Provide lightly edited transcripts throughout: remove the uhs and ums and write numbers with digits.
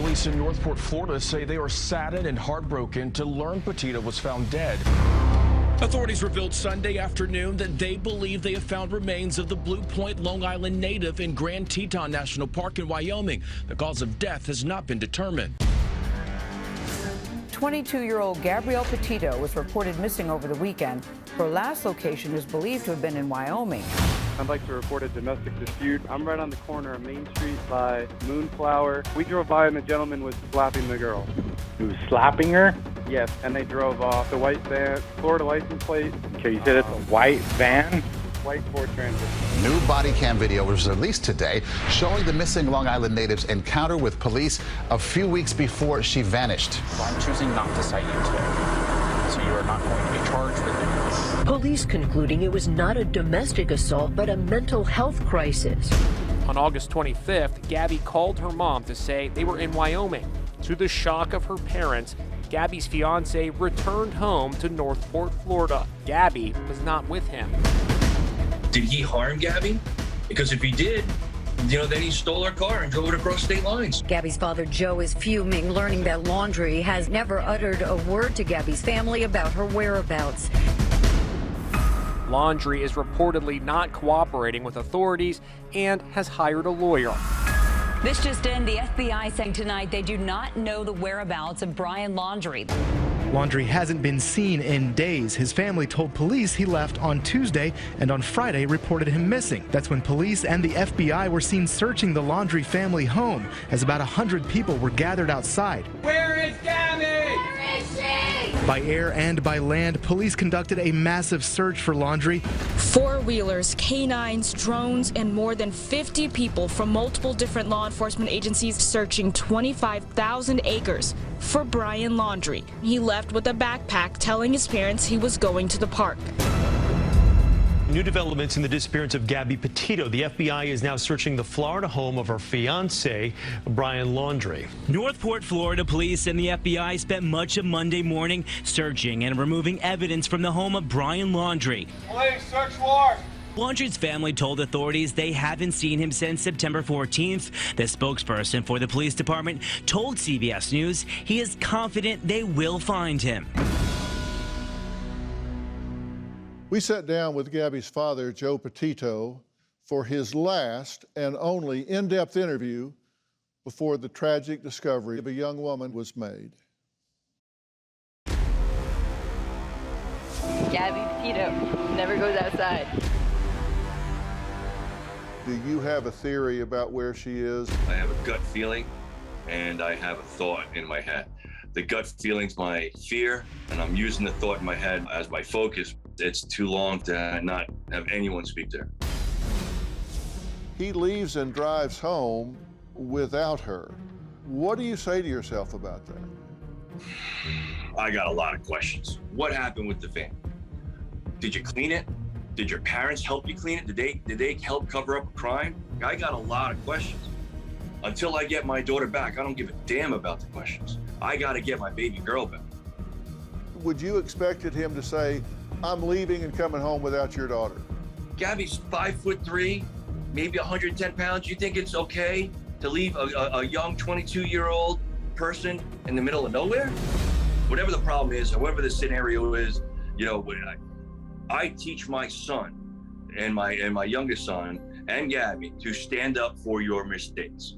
Police in Northport, Florida say they are saddened and heartbroken to learn Petito was found dead. Authorities revealed Sunday afternoon that they believe they have found remains of the Blue Point, Long Island native in Grand Teton National Park in Wyoming. The cause of death has not been determined. 22-year-old Gabby Petito was reported missing over the weekend. Her last location is believed to have been in Wyoming. I'd like to report a domestic dispute. I'm right on the corner of Main Street by Moonflower. We drove by and the gentleman was slapping the girl. He was slapping her? Yes, and they drove off. The white van, Florida license plate. Okay, you said it's a white van? White Ford Transit. New body cam video was released today showing the missing Long Island native's encounter with police a few weeks before she vanished. I'm choosing not to cite you today, so you are not going to be charged with it. Police concluding it was not a domestic assault, but a mental health crisis. On August 25th, Gabby called her mom to say they were in Wyoming. To the shock of her parents, Gabby's fiancé returned home to Northport, Florida. Gabby was not with him. Did he harm Gabby? Because if he did, then he stole her car and drove it across state lines. Gabby's father, Joe, is fuming, learning that Laundrie has never uttered a word to Gabby's family about her whereabouts. Laundrie is reportedly not cooperating with authorities and has hired a lawyer. This just in, the FBI saying tonight they do not know the whereabouts of Brian Laundrie. Laundrie hasn't been seen in days. His family told police he left on Tuesday and on Friday reported him missing. That's when police and the FBI were seen searching the Laundrie family home as about 100 people were gathered outside. Where is Gabby? Where is she? By air and by land, police conducted a massive search for Laundrie. Four-wheelers, canines, drones, and more than 50 people from multiple different law enforcement agencies searching 25,000 acres for Brian Laundrie. He left with a backpack telling his parents he was going to the park. New developments in the disappearance of Gabby Petito. The FBI is now searching the Florida home of her fiancé, Brian Laundrie. Northport, Florida police and the FBI spent much of Monday morning searching and removing evidence from the home of Brian Laundrie. Police, search warrant. Laundrie's family told authorities they haven't seen him since September 14th. The spokesperson for the police department told CBS News he is confident they will find him. We sat down with Gabby's father, Joe Petito, for his last and only in-depth interview before the tragic discovery of a young woman was made. Gabby Petito never goes outside. Do you have a theory about where she is? I have a gut feeling and I have a thought in my head. The gut feeling's my fear, and I'm using the thought in my head as my focus. It's too long to not have anyone speak to her. He leaves and drives home without her. What do you say to yourself about that? I got a lot of questions. What happened with the van? Did you clean it? Did your parents help you clean it? Did they help cover up a crime? I got a lot of questions. Until I get my daughter back, I don't give a damn about the questions. I gotta get my baby girl back. Would you expected him to say, I'm leaving and coming home without your daughter? Gabby's 5'3", maybe 110 pounds. You think it's okay to leave a young 22-year-old person in the middle of nowhere? Whatever the problem is, however the scenario is, I teach my son and my youngest son and Gabby to stand up for your mistakes.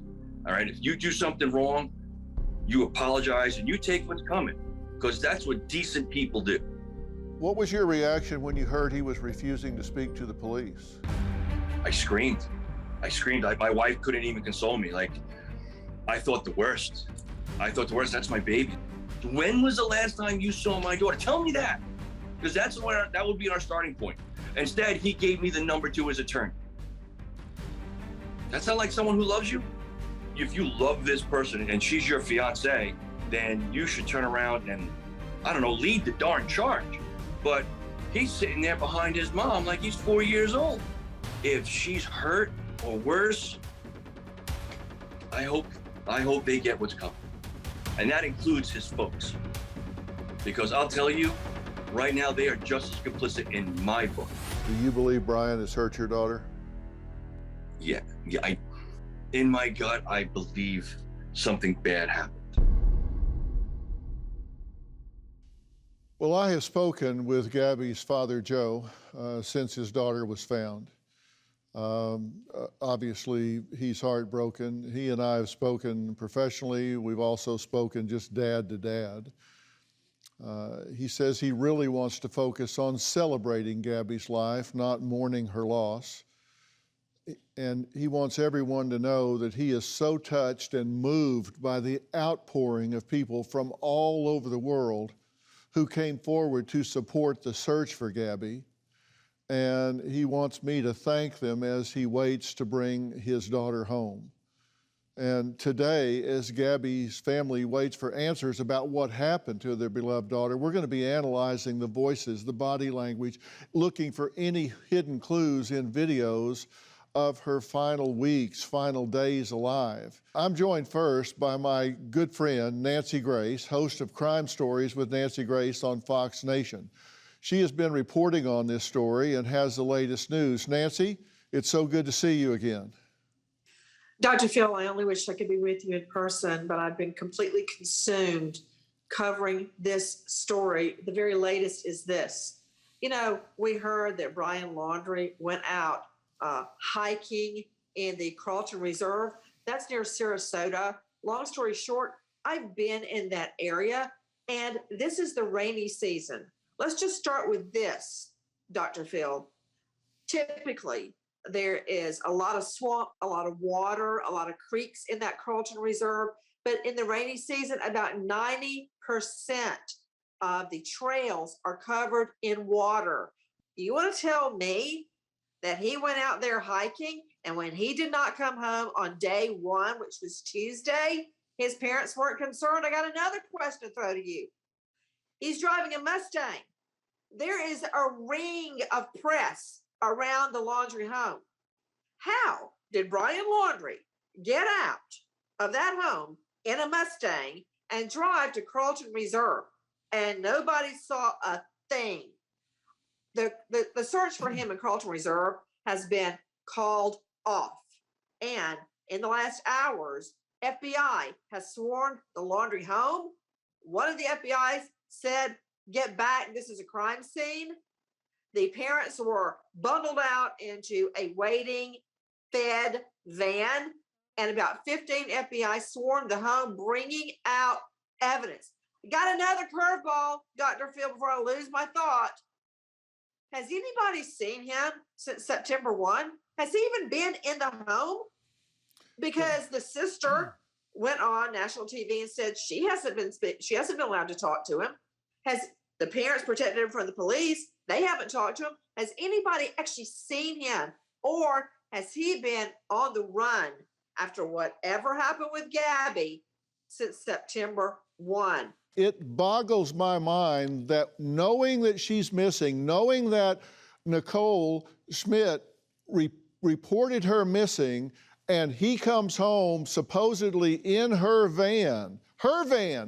All right, if you do something wrong, you apologize and you take what's coming, because that's what decent people do. What was your reaction when you heard he was refusing to speak to the police? I screamed. My wife couldn't even console me. I thought the worst. That's my baby. When was the last time you saw my daughter? Tell me that, because that would be our starting point. Instead, he gave me the number to his attorney. That's not like someone who loves you. If you love this person and she's your fiancé, then you should turn around and, I don't know, lead the darn charge. But he's sitting there behind his mom like he's 4 years old. If she's hurt or worse, I hope they get what's coming. And that includes his folks. Because I'll tell you, right now they are just as complicit in my book. Do you believe Brian has hurt your daughter? Yeah. In my gut, I believe something bad happened. Well, I have spoken with Gabby's father, Joe, since his daughter was found. Obviously, he's heartbroken. He and I have spoken professionally. We've also spoken just dad to dad. He says he really wants to focus on celebrating Gabby's life, not mourning her loss. And he wants everyone to know that he is so touched and moved by the outpouring of people from all over the world who came forward to support the search for Gabby. And he wants me to thank them as he waits to bring his daughter home. And today, as Gabby's family waits for answers about what happened to their beloved daughter, we're going to be analyzing the voices, the body language, looking for any hidden clues in videos of her final weeks, final days alive. I'm joined first by my good friend, Nancy Grace, host of Crime Stories with Nancy Grace on Fox Nation. She has been reporting on this story and has the latest news. Nancy, it's so good to see you again. Dr. Phil, I only wish I could be with you in person, but I've been completely consumed covering this story. The very latest is this. You know, we heard that Brian Laundrie went out hiking in the Carlton Reserve. That's near Sarasota. Long story short, I've been in that area, and this is the rainy season. Let's just start with this, Dr. Phil. Typically, there is a lot of swamp, a lot of water, a lot of creeks in that Carlton Reserve, but in the rainy season, about 90% of the trails are covered in water. You want to tell me that he went out there hiking, and when he did not come home on day one, which was Tuesday, his parents weren't concerned? I got another question to throw to you. He's driving a Mustang. There is a ring of press around the Laundrie home. How did Brian Laundrie get out of that home in a Mustang and drive to Carlton Reserve? And nobody saw a thing. The search for him in Carlton Reserve has been called off. And in the last hours, FBI has sworn the Laundrie home. One of the FBI said, get back, this is a crime scene. The parents were bundled out into a waiting, fed van, and about 15 FBI swarmed the home, bringing out evidence. Got another curveball, Dr. Phil, before I lose my thought. Has anybody seen him since September 1? Has he even been in the home? Because the sister went on national TV and said she hasn't been allowed to talk to him. Has the parents protected him from the police? They haven't talked to him. Has anybody actually seen him? Or has he been on the run after whatever happened with Gabby since September 1? It boggles my mind that knowing that she's missing, knowing that Nicole Schmidt reported her missing, and he comes home supposedly in her van,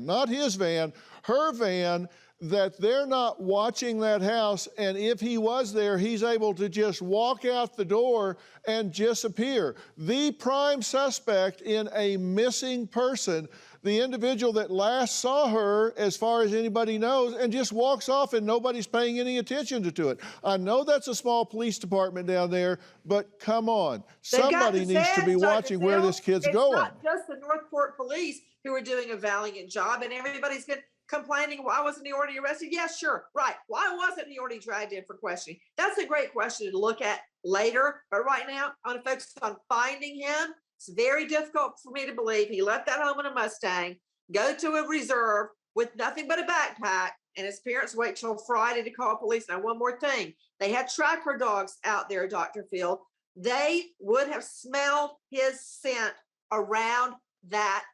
not his van, her van, that they're not watching that house, and if he was there, he's able to just walk out the door and disappear. The prime suspect in a missing person, the individual that last saw her, as far as anybody knows, and just walks off and nobody's paying any attention to it. I know that's a small police department down there, but come on. Somebody needs to be watching where this kid's going. It's not just the Northport police who are doing a valiant job, and everybody's complaining, why wasn't he already arrested? Yeah, sure, right. Why wasn't he already dragged in for questioning? That's a great question to look at later, but right now, I want to focus on finding him. It's very difficult for me to believe he left that home in a Mustang, go to a reserve with nothing but a backpack, and his parents wait till Friday to call police. Now, one more thing. They had tracker dogs out there, Dr. Phil. They would have smelled his scent around that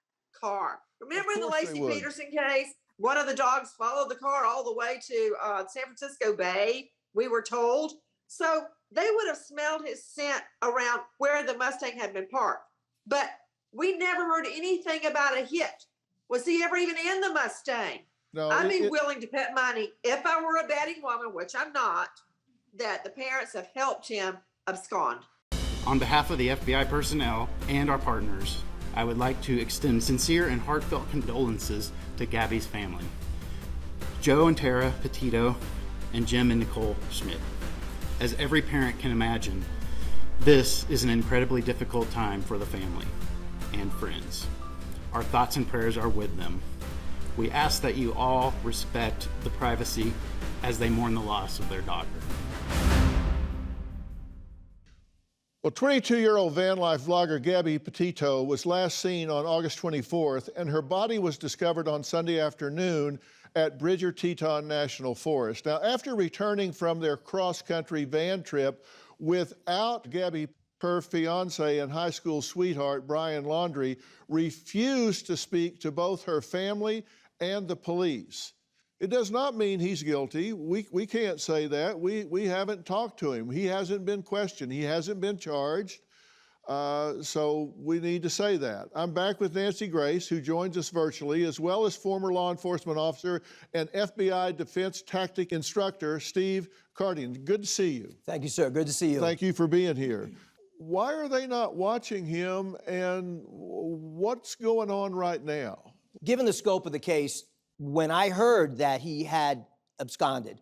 car. Remember in the Lacey Peterson case? One of the dogs followed the car all the way to San Francisco Bay, we were told. So they would have smelled his scent around where the Mustang had been parked. But we never heard anything about a hit. Was he ever even in the Mustang? No, I'd be willing to bet money, if I were a betting woman, which I'm not, that the parents have helped him abscond. On behalf of the FBI personnel and our partners, I would like to extend sincere and heartfelt condolences to Gabby's family, Joe and Tara Petito, and Jim and Nicole Schmidt. As every parent can imagine, this is an incredibly difficult time for the family and friends. Our thoughts and prayers are with them. We ask that you all respect the privacy as they mourn the loss of their daughter. Well, 22-year-old van life vlogger Gabby Petito was last seen on August 24th, and her body was discovered on Sunday afternoon at Bridger-Teton National Forest. Now, after returning from their cross-country van trip without Gabby, her fiancé and high school sweetheart, Brian Laundrie, refused to speak to both her family and the police. It does not mean he's guilty. We can't say that. We haven't talked to him. He hasn't been questioned. He hasn't been charged. So we need to say that. I'm back with Nancy Grace, who joins us virtually, as well as former law enforcement officer and FBI defense tactic instructor, Steve Corden. Good to see you. Thank you, sir. Good to see you. Thank you for being here. Why are they not watching him, and what's going on right now? Given the scope of the case, when I heard that he had absconded,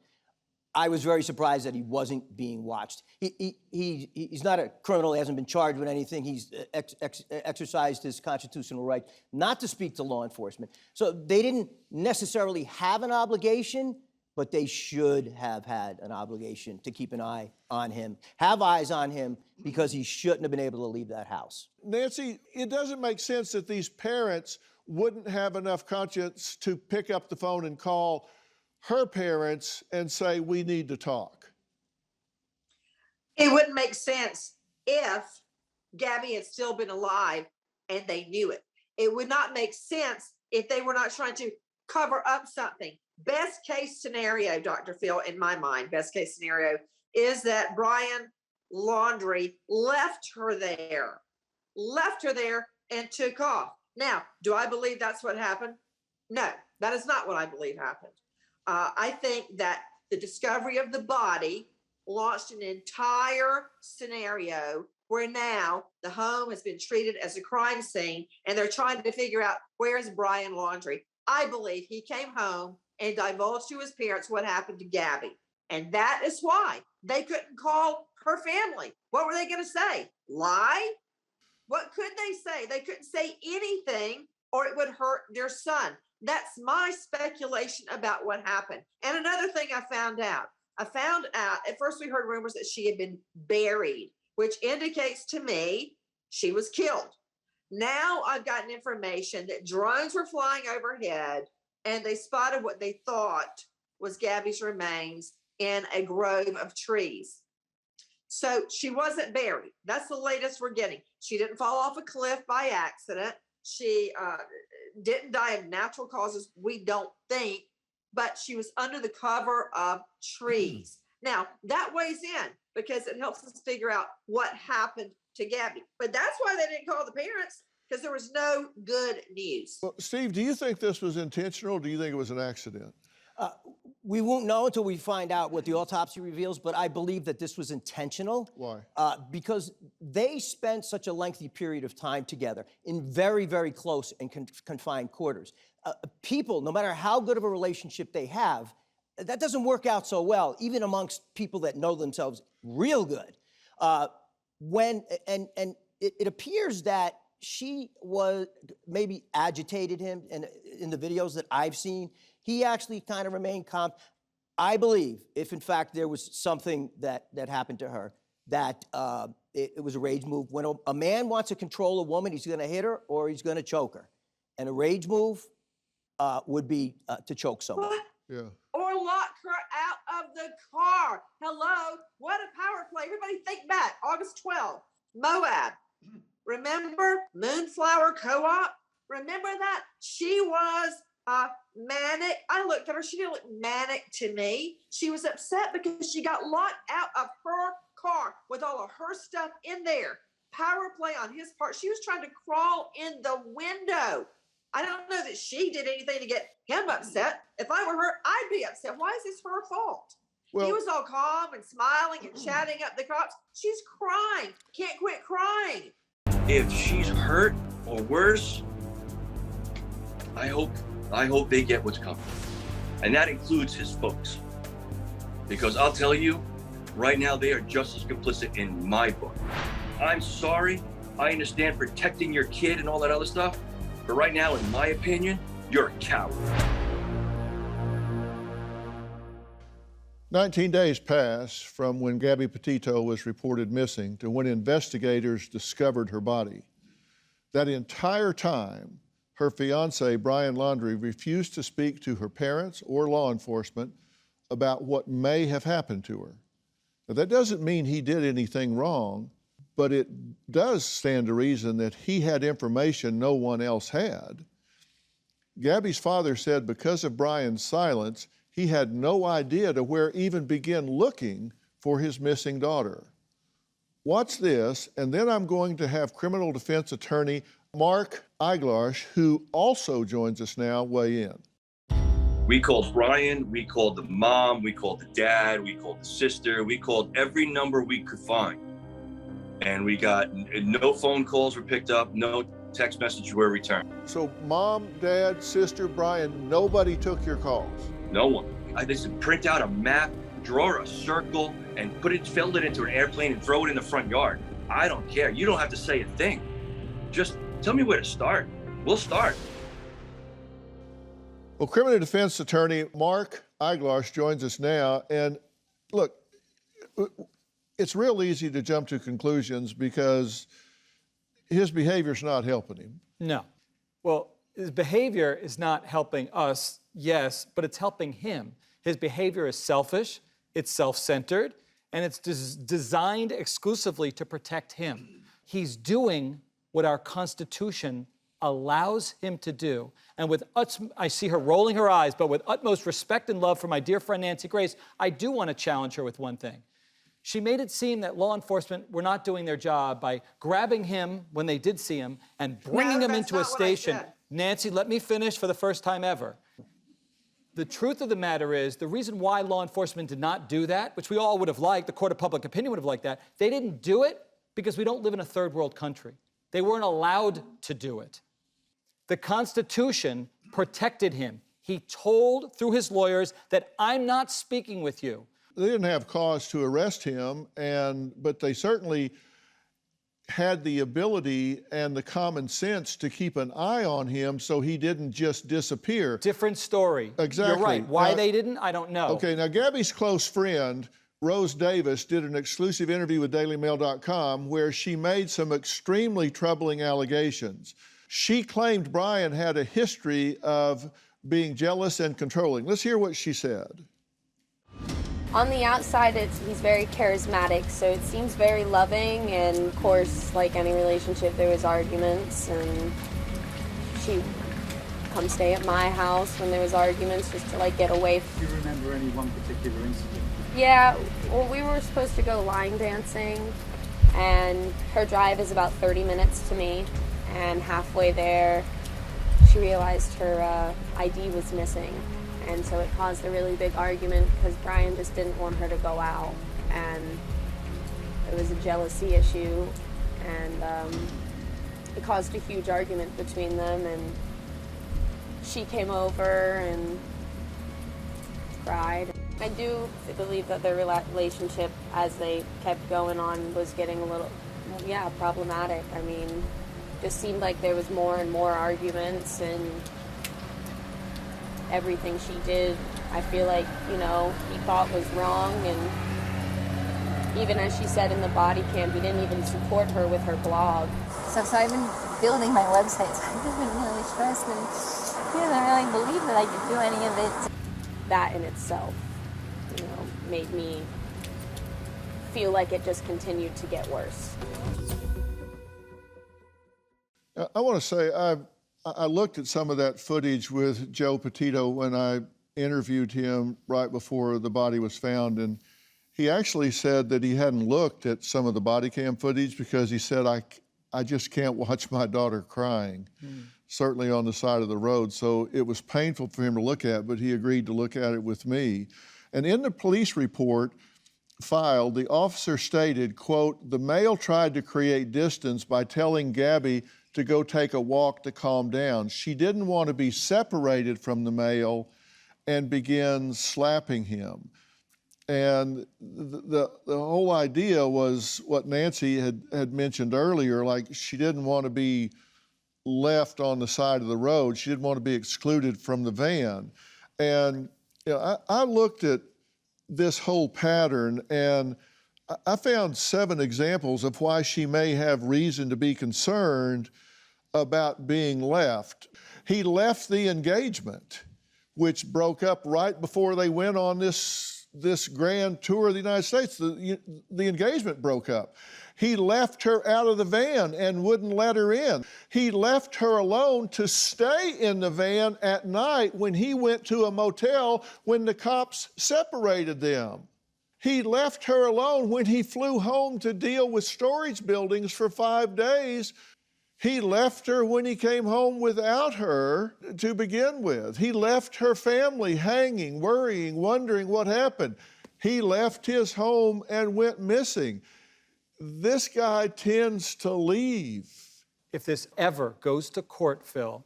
I was very surprised that he wasn't being watched. He's not a criminal. He hasn't been charged with anything. He's exercised his constitutional right not to speak to law enforcement. So they didn't necessarily have an obligation, but they should have had an obligation to keep an eye on him, have eyes on him, because he shouldn't have been able to leave that house. Nancy, it doesn't make sense that these parents wouldn't have enough conscience to pick up the phone and call her parents and say, we need to talk. It wouldn't make sense if Gabby had still been alive and they knew it. It would not make sense if they were not trying to cover up something. Best case scenario, Dr. Phil, in my mind, best case scenario is that Brian Laundrie left her there and took off. Now, do I believe that's what happened? No, that is not what I believe happened. I think that the discovery of the body launched an entire scenario where now the home has been treated as a crime scene and they're trying to figure out, where's Brian Laundrie? I believe he came home and divulged to his parents what happened to Gabby. And that is why they couldn't call her family. What were they going to say? Lie? What could they say? They couldn't say anything or it would hurt their son. That's my speculation about what happened. And another thing I found out, at first we heard rumors that she had been buried, which indicates to me she was killed. Now I've gotten information that drones were flying overhead and they spotted what they thought was Gabby's remains in a grove of trees. So she wasn't buried. That's the latest we're getting. She didn't fall off a cliff by accident. She didn't die of natural causes, we don't think, but she was under the cover of trees. Now, that weighs in because it helps us figure out what happened to Gabby. But that's why they didn't call the parents, because there was no good news. Well, Steve, do you think this was intentional, or do you think it was an accident? We won't know until we find out what the autopsy reveals, but I believe that this was intentional. Why? Because they spent such a lengthy period of time together in very, very close and confined quarters. People, no matter how good of a relationship they have, that doesn't work out so well, even amongst people that know themselves real good. It appears that she was maybe agitated him, and in the videos that I've seen, he actually kind of remained calm. I believe if in fact there was something that happened to her, that it was a rage move. When a man wants to control a woman, he's gonna hit her or he's gonna choke her. And a rage move would be to choke someone. What? Yeah. Or lock her out of the car. Hello, what a power play. Everybody think back, August 12th, Moab. Remember Moonflower Co-op? Remember that? She was manic. I looked at her, she didn't look manic to me. She was upset because she got locked out of her car with all of her stuff in there. Power play on his part. She was trying to crawl in the window. I don't know that she did anything to get him upset. If I were her, I'd be upset. Why is this her fault? Well, he was all calm and smiling and chatting up the cops. She's crying. Can't quit crying. If she's hurt, or worse, I hope they get what's coming. And that includes his folks. Because I'll tell you, right now they are just as complicit in my book. I'm sorry, I understand protecting your kid and all that other stuff, but right now, in my opinion, you're a coward. 19 days pass from when Gabby Petito was reported missing to when investigators discovered her body. That entire time, her fiancé, Brian Laundrie, refused to speak to her parents or law enforcement about what may have happened to her. Now, that doesn't mean he did anything wrong, but it does stand to reason that he had information no one else had. Gabby's father said because of Brian's silence, he had no idea to where even begin looking for his missing daughter. Watch this, and then I'm going to have criminal defense attorney Mark Eiglarsh, who also joins us now, weigh in. We called Brian, we called the mom, we called the dad, we called the sister, we called every number we could find. And we got no phone calls were picked up, no text messages were returned. So mom, dad, sister, Brian, nobody took your calls? No one. I just print out a map, draw a circle, and fill it into an airplane and throw it in the front yard. I don't care. You don't have to say a thing. Just tell me where to start. We'll start. Well, criminal defense attorney Mark Eiglarsh joins us now. And look, it's real easy to jump to conclusions because his behavior's not helping him. No. Well, his behavior is not helping us, yes, but it's helping him. His behavior is selfish, it's self-centered, and it's designed exclusively to protect him. He's doing what our Constitution allows him to do. And with I see her rolling her eyes, but with utmost respect and love for my dear friend Nancy Grace, I do want to challenge her with one thing. She made it seem that law enforcement were not doing their job by grabbing him when they did see him and bringing him into a station. Nancy, let me finish for the first time ever. The truth of the matter is, the reason why law enforcement did not do that, which we all would have liked, the court of public opinion would have liked that, they didn't do it because we don't live in a third world country. They weren't allowed to do it. The Constitution protected him. He told through his lawyers that I'm not speaking with you. They didn't have cause to arrest him, but they certainly had the ability and the common sense to keep an eye on him so he didn't just disappear. Different story. Exactly. You're right. Why they didn't, I don't know. Okay, now Gabby's close friend, Rose Davis, did an exclusive interview with DailyMail.com where she made some extremely troubling allegations. She claimed Brian had a history of being jealous and controlling. Let's hear what she said. On the outside, he's very charismatic, so it seems very loving, and of course, like any relationship, there was arguments, and she'd come stay at my house when there was arguments just to like get away. Do you remember any one particular incident? Yeah, well, we were supposed to go line dancing, and her drive is about 30 minutes to me, and halfway there, she realized her ID was missing. And so it caused a really big argument because Brian just didn't want her to go out. And it was a jealousy issue. And it caused a huge argument between them. And she came over and cried. I do believe that their relationship, as they kept going on, was getting a little, problematic. I mean, just seemed like there was more and more arguments, and everything she did, I feel like, he thought was wrong. And even as she said in the body cam, he didn't even support her with her blog. So I've been building my website, so I've just been really stressed, and he doesn't really believe that I could do any of it. That in itself, made me feel like it just continued to get worse. I want to say, I looked at some of that footage with Joe Petito when I interviewed him right before the body was found, and he actually said that he hadn't looked at some of the body cam footage because he said, I just can't watch my daughter crying, certainly on the side of the road. So it was painful for him to look at, but he agreed to look at it with me. And in the police report filed, the officer stated, quote, "The male tried to create distance by telling Gabby to go take a walk to calm down. She didn't want to be separated from the male and began slapping him. And the whole idea was what Nancy had mentioned earlier, like she didn't want to be left on the side of the road. She didn't want to be excluded from the van. And you know, I looked at this whole pattern and I found 7 examples of why she may have reason to be concerned about being left. He left the engagement, which broke up right before they went on this grand tour of the United States. The engagement broke up. He left her out of the van and wouldn't let her in. He left her alone to stay in the van at night when he went to a motel when the cops separated them. He left her alone when he flew home to deal with storage buildings for 5 days. He left her when he came home without her to begin with. He left her family hanging, worrying, wondering what happened. He left his home and went missing. This guy tends to leave. If this ever goes to court, Phil,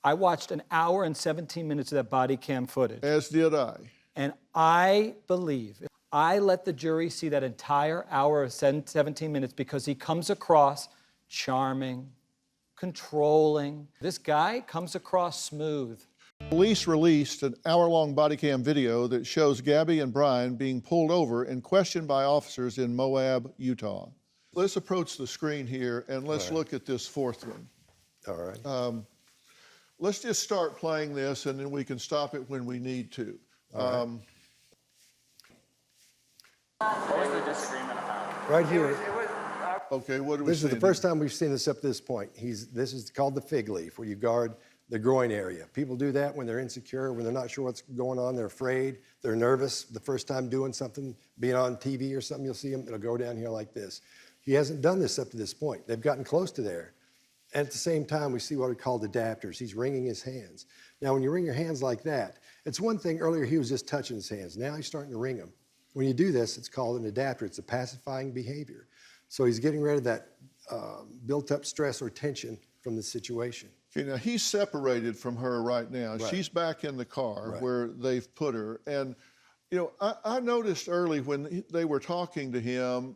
I watched an hour and 17 minutes of that body cam footage. As did I. And I believe I let the jury see that entire hour of 17 minutes because he comes across charming, controlling. This guy comes across smooth. Police released an hour-long body cam video that shows Gabby and Brian being pulled over and questioned by officers in Moab, Utah. Let's approach the screen here and let's look at this 4th one. All right. Let's just start playing this and then we can stop it when we need to. Right. What was the disagreement about? Right here. Okay, what do we This is the first time we've seen this up to this point. This is called the fig leaf, where you guard the groin area. People do that when they're insecure, when they're not sure what's going on, they're afraid, they're nervous. The first time doing something, being on TV or something, you'll see them, it'll go down here like this. He hasn't done this up to this point. They've gotten close to there. And at the same time, we see what we call adapters. He's wringing his hands. Now, when you wring your hands like that, it's one thing, earlier he was just touching his hands. Now he's starting to wring them. When you do this, it's called an adapter. It's a pacifying behavior. So he's getting rid of that built-up stress or tension from the situation. Okay, now he's separated from her right now. Right. She's back in the car Right. where they've put her. And, you know, I noticed early when they were talking to him,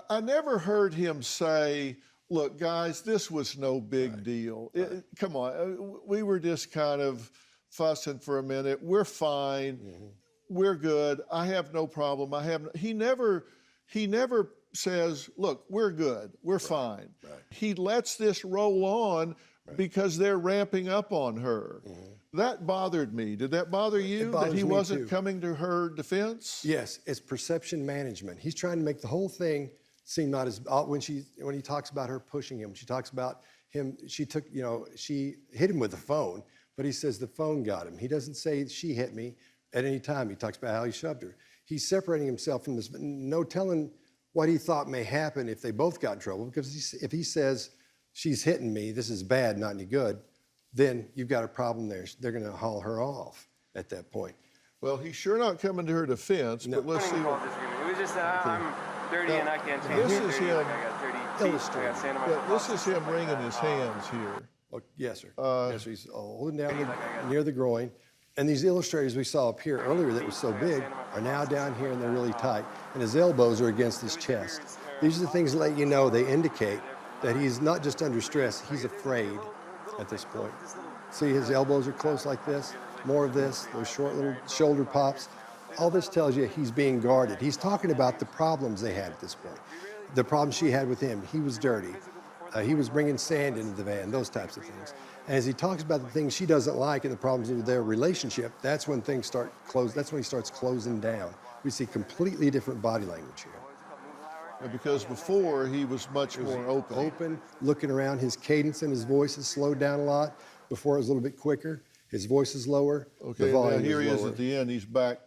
I never heard him say, look, guys, this was no big deal. Come on, we were just kind of fussing for a minute. We're fine. Mm-hmm. We're good. I have no problem. He never says, look, we're good. We're fine. Right. He lets this roll on because they're ramping up on her. Mm-hmm. That bothered me. Did that bother you, that he wasn't coming to her defense? Yes, it's perception management. He's trying to make the whole thing seem not as, when he talks about her pushing him, she talks about him, she hit him with the phone, but he says the phone got him. He doesn't say she hit me at any time. He talks about how he shoved her. He's separating himself from this, no telling what he thought may happen if they both got in trouble, because if he says, she's hitting me, this is bad, not any good, then you've got a problem there. They're gonna haul her off at that point. Well, he's sure not coming to her defense, but let's see what... It was just, I'm dirty and I can't change. This is him. I got dirty teeth. I got sand on my This is him wringing his hands here. Oh, yes, sir. Yes, sir. He's holding down near the groin. And these illustrators we saw up here earlier that was so big are now down here and they're really tight. And his elbows are against his chest. These are the things that let you know, they indicate that he's not just under stress, he's afraid at this point. See, his elbows are close like this, more of this, those short little shoulder pops. All this tells you he's being guarded. He's talking about the problems they had at this point. The problems she had with him, he was dirty. He was bringing sand into the van, those types of things. And as he talks about the things she doesn't like and the problems with their relationship, that's when things start close. That's when he starts closing down. We see completely different body language here. Yeah, because before he was much more open. Open, looking around. His cadence and his voice has slowed down a lot. Before it was a little bit quicker. His voice is lower. Okay, now here he is at the end. He's back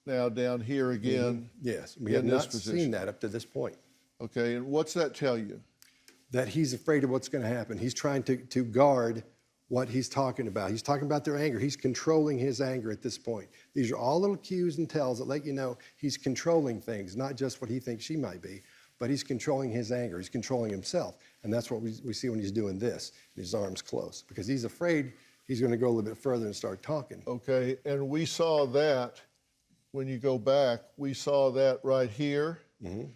now down here again. Yes, we have not seen that up to this point. Okay, and what's that tell you? That he's afraid of what's going to happen. He's trying to guard what he's talking about. He's talking about their anger. He's controlling his anger at this point. These are all little cues and tells that let you know he's controlling things, not just what he thinks she might be, but he's controlling his anger. He's controlling himself. And that's what we see when he's doing this, his arms close, because he's afraid he's going to go a little bit further and start talking. Okay, and we saw that, when you go back, we saw that right here, and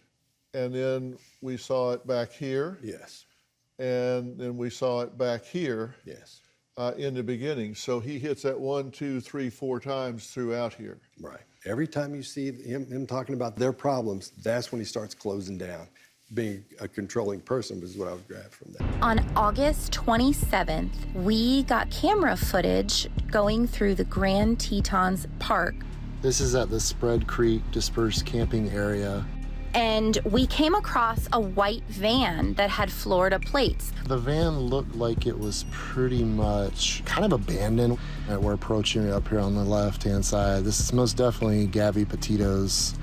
then we saw it back here. Yes. And then we saw it back here. Yes. In the beginning. So he hits that 1, 2, 3, 4 times throughout here. Right. Every time you see him talking about their problems, that's when he starts closing down. Being a controlling person is what I would grab from that. On August 27th, we got camera footage going through the Grand Tetons Park. This is at the Spread Creek dispersed camping area. And we came across a white van that had Florida plates. The van looked like it was pretty much kind of abandoned. We're approaching it up here on the left-hand side. This is most definitely Gabby Petito's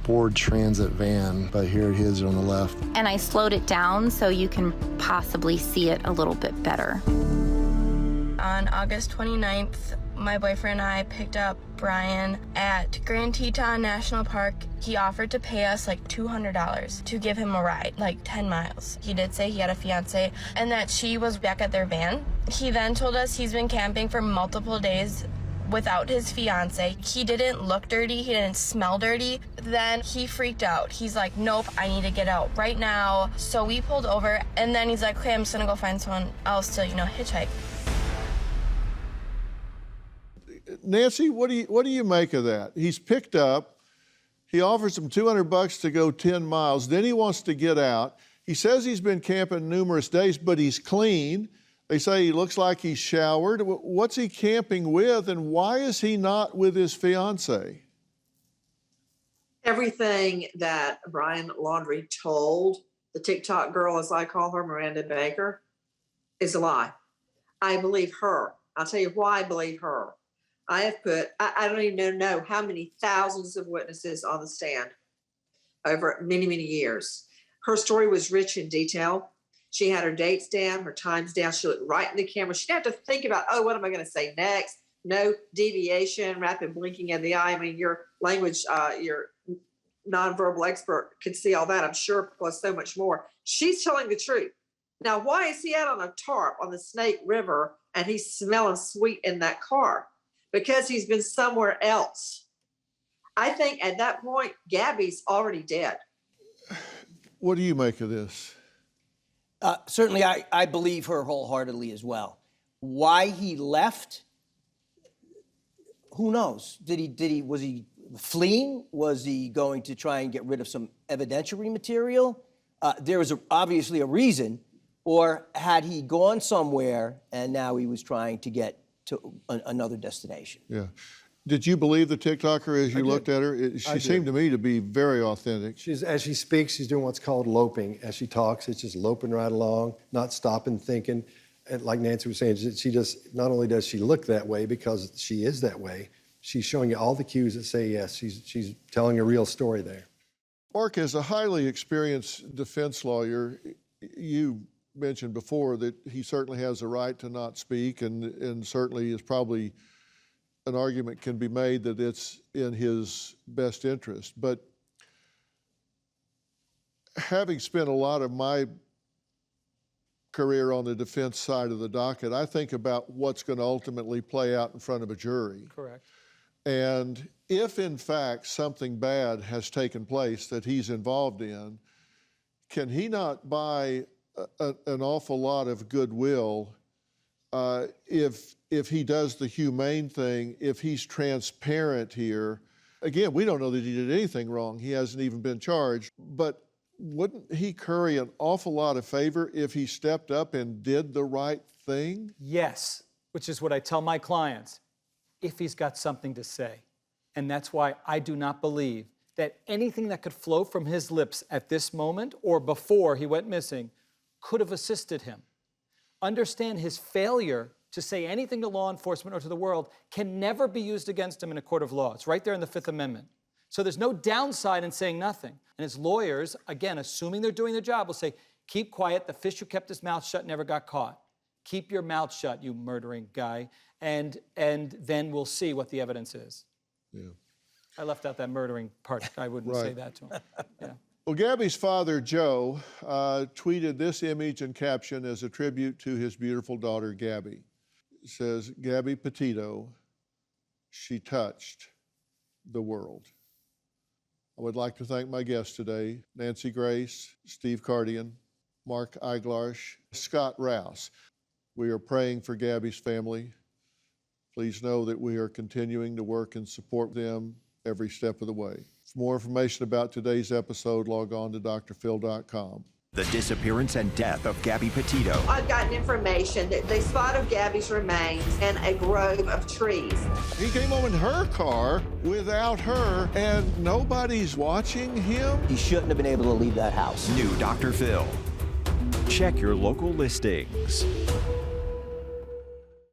Ford Transit van, but here it is on the left. And I slowed it down so you can possibly see it a little bit better. On August 29th, my boyfriend and I picked up Brian at Grand Teton National Park. He offered to pay us like $200 to give him a ride, like 10 miles. He did say he had a fiance and that she was back at their van. He then told us he's been camping for multiple days without his fiance. He didn't look dirty, he didn't smell dirty. Then he freaked out. He's like, nope, I need to get out right now. So we pulled over and then he's like, okay, I'm just gonna go find someone else to, hitchhike. Nancy, what do you make of that? He's picked up, he offers him $200 to go 10 miles, then he wants to get out. He says he's been camping numerous days, but he's clean. They say he looks like he's showered. What's he camping with, and why is he not with his fiancée? Everything that Brian Laundrie told the TikTok girl, as I call her, Miranda Baker, is a lie. I believe her. I'll tell you why I believe her. I have put, I don't even know how many thousands of witnesses on the stand over many, many years. Her story was rich in detail. She had her dates down, her times down. She looked right in the camera. She didn't have to think about, oh, what am I going to say next? No deviation, rapid blinking of the eye. I mean, your language, your nonverbal expert could see all that, I'm sure, plus so much more. She's telling the truth. Now, why is he out on a tarp on the Snake River and he's smelling sweet in that car? Because he's been somewhere else. I think at that point, Gabby's already dead. What do you make of this? Certainly, I believe her wholeheartedly as well. Why he left, who knows? Was he fleeing? Was he going to try and get rid of some evidentiary material? There was obviously a reason. Or had he gone somewhere and now he was trying to get to another destination? Yeah. Did you believe the TikToker as you looked at her? She seemed to me to be very authentic. As she speaks, she's doing what's called loping. As she talks, it's just loping right along, not stopping, thinking. And like Nancy was saying, she just, not only does she look that way because she is that way, she's showing you all the cues that say yes. She's telling a real story there. Mark, as a highly experienced defense lawyer, you mentioned before that he certainly has a right to not speak, and certainly is probably an argument can be made that it's in his best interest. But having spent a lot of my career on the defense side of the docket, I think about what's going to ultimately play out in front of a jury. Correct. And if in fact something bad has taken place that he's involved in, can he not buy an awful lot of goodwill if he does the humane thing, if he's transparent here? Again, we don't know that he did anything wrong. He hasn't even been charged. But wouldn't he curry an awful lot of favor if he stepped up and did the right thing? Yes, which is what I tell my clients, if he's got something to say. And that's why I do not believe that anything that could flow from his lips at this moment or before he went missing could have assisted him. Understand his failure to say anything to law enforcement or to the world can never be used against him in a court of law. It's right there in the Fifth Amendment. So there's no downside in saying nothing. And his lawyers, again, assuming they're doing their job, will say, keep quiet, the fish who kept his mouth shut never got caught. Keep your mouth shut, you murdering guy, and then we'll see what the evidence is. Yeah. I left out that murdering part. I wouldn't say that to him. Yeah. Well, Gabby's father, Joe, tweeted this image and caption as a tribute to his beautiful daughter, Gabby. It says, Gabby Petito, she touched the world. I would like to thank my guests today, Nancy Grace, Steve Cardian, Mark Eiglarsh, Scott Rouse. We are praying for Gabby's family. Please know that we are continuing to work and support them every step of the way. For more information about today's episode, log on to drphil.com. The disappearance and death of Gabby Petito. I've gotten information that they spotted Gabby's remains in a grove of trees. He came home in her car without her, and nobody's watching him? He shouldn't have been able to leave that house. New Dr. Phil. Check your local listings.